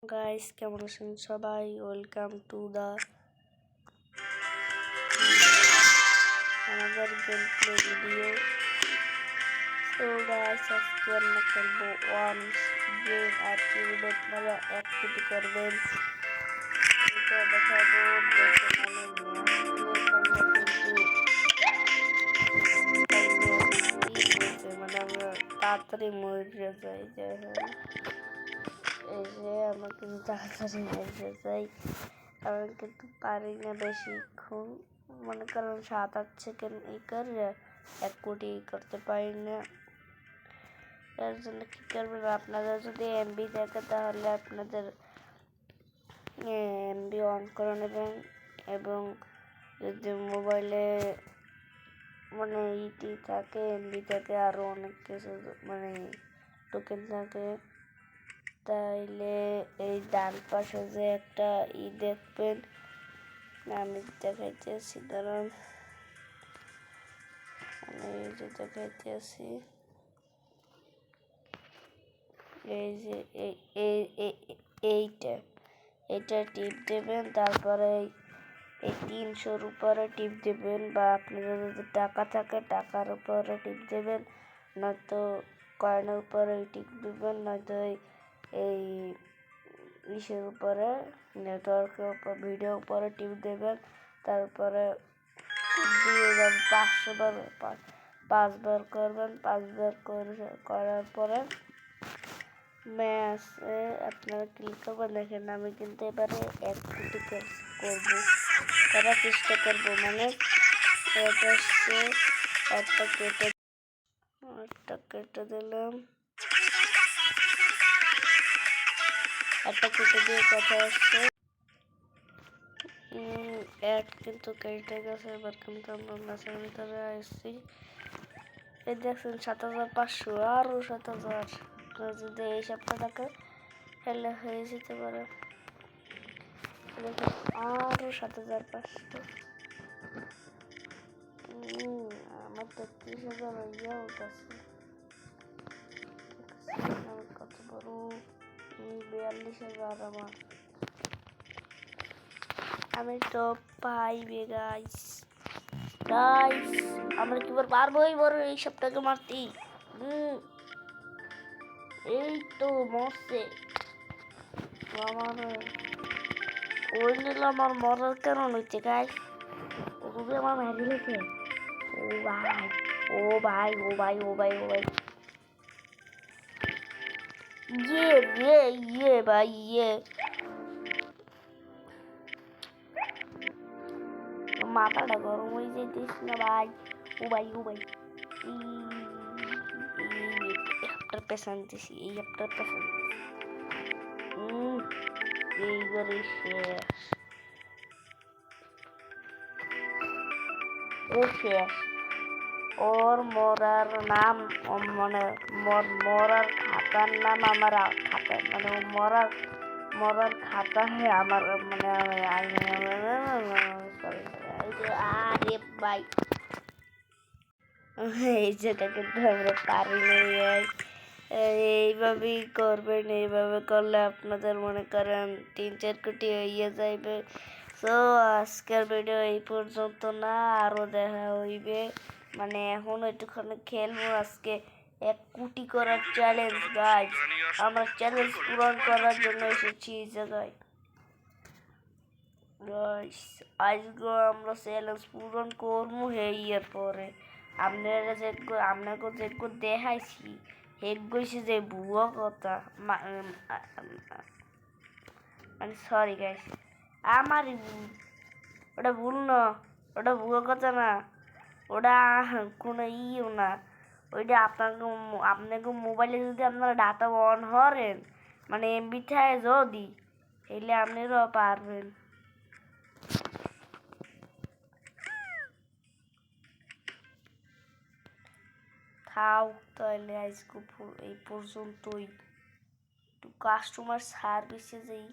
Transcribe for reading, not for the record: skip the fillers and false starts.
Guys কেমন আছেন সবাই? Welcome to the another gameplay video. So guys, আজকে আমরা খেলবো ওয়ার্মস গেম। আর কিভাবে আপনারা অ্যাক্টিভিটি করবেন এটা দেখাবো। মানে আমরা তাড়াতাড়ি মরে যাই, যাই হোক এই যে আমরা কিন্তু তাড়াতাড়ি মরে যাই। আমি কিন্তু পারি না বেশিক্ষণ, মনে করেন 7-8 সেকেন্ড এই করে 1 কোটি করতে পারি না। এর জন্য কী করবেন, আপনাদের যদি এমবি থাকে তাহলে আপনাদের এমবি অন করে নেবেন, এবং যদি মোবাইলে মানে ইটি থাকে, এমবি থাকে, আরও অনেক কিছু মানে টোকেন থাকে, তাইলে এই ডান পাশে যে একটা দেখবেন, আমি দেখাইতেছি, দাঁড়ান আমি এই যে দেখাইতেছি, এই যে এইটা টিপ দেবেন। তারপরে এই 300-র উপরে টিপ দেবেন, বা আপনাদের যদি টাকা থাকে টাকার উপরে টিপ দেবেন, নয়তো কয়েনের উপরে টিপ দেবেন, নয়তো এই ইসের উপরে নেটওয়ার্কের উপর ভিডিও উপরে টিপ দেবেন। তারপরে দিয়ে যাবেন 5বার করবেন। 5বার করার পরে ম্যাচে আপনারা ক্লিক করবেন। দেখেন আমি কিন্তু এবারে 1 কোটি করবো, করার চেষ্টা করবো। মানে এটা হচ্ছে একটা কেটে দিলাম, একটা কেটে দিয়ে কথা হচ্ছে কিন্তু কেটে গেছে। এবার কিন্তু আমরা ম্যাচের ভিতরে আসছি। এই দেখছেন 7500, আরও 7000। যদি এই সপ্তাহটাকে খেলে হয়ে যেতে পারে, দেখুন আরও 7500। আমার 33,000 হইয়া উঠেছে। কত বড় 42,000 আমার। আমি তো পাইবে গাইস। আমরা কি পারবোই বড় এই সপ্তাহকে মারতে? এই তো মরছে আমার। ওই নিলে আমার মরার কারণ হচ্ছে গাইস, ওগুলো আমার মেরে লেখে। ও ভাই ও ভাই ও ভাই ও ভাই ও ভাই, ইয়ে ভাই ইয়ে, মাথাটা গরম হয়ে যেতিস না ভাই। ও ভাই ও ভাই, এই আপনার পেছন দিছি, এই আপনার পেছন এইবারে শেষ। ও শেষ। ওর মরার নাম মানে মরার খাতার নাম আমার খাতা, মানে মরার খাতা আমার মানে আরে ভাই এই যেটা কিন্তু আমরা পারি না। এইভাবেই করবেন, এইভাবে করলে আপনাদের মনে করেন 3-4 কোটি হইয়া যাইবে। তো আজকের ভিডিও এই পর্যন্ত না, আরও দেখা হইবে। মানে এখন একটুখানি খেলবো। আজকে 1 কোটি করার চ্যালেঞ্জ গাইজ, আমরা চ্যালেঞ্জ পূরণ করার জন্য এসেছি এই জায়গায় গাইজ। আজকে আমরা চ্যালেঞ্জ পূরণ করবো এর পরে। আপনাকে যেগুলো দেখাইছি সেগুলো যে ভুয়ো কথা, মানে সরি গাইস, আমার ওটা ভুল না, ওটা ভুয়ো কথা না, ওটা কোনো ইও না। ওইটা আপনাকে মোবাইলে যদি আপনারা ডাটা অন করেন, মানে এমবি থাকে যদি, তাহলে আপনারাও পারবেন। থাও তাহলে আজকে এই পর্যন্তই। একটু কাস্টমার সার্ভিসে যাই।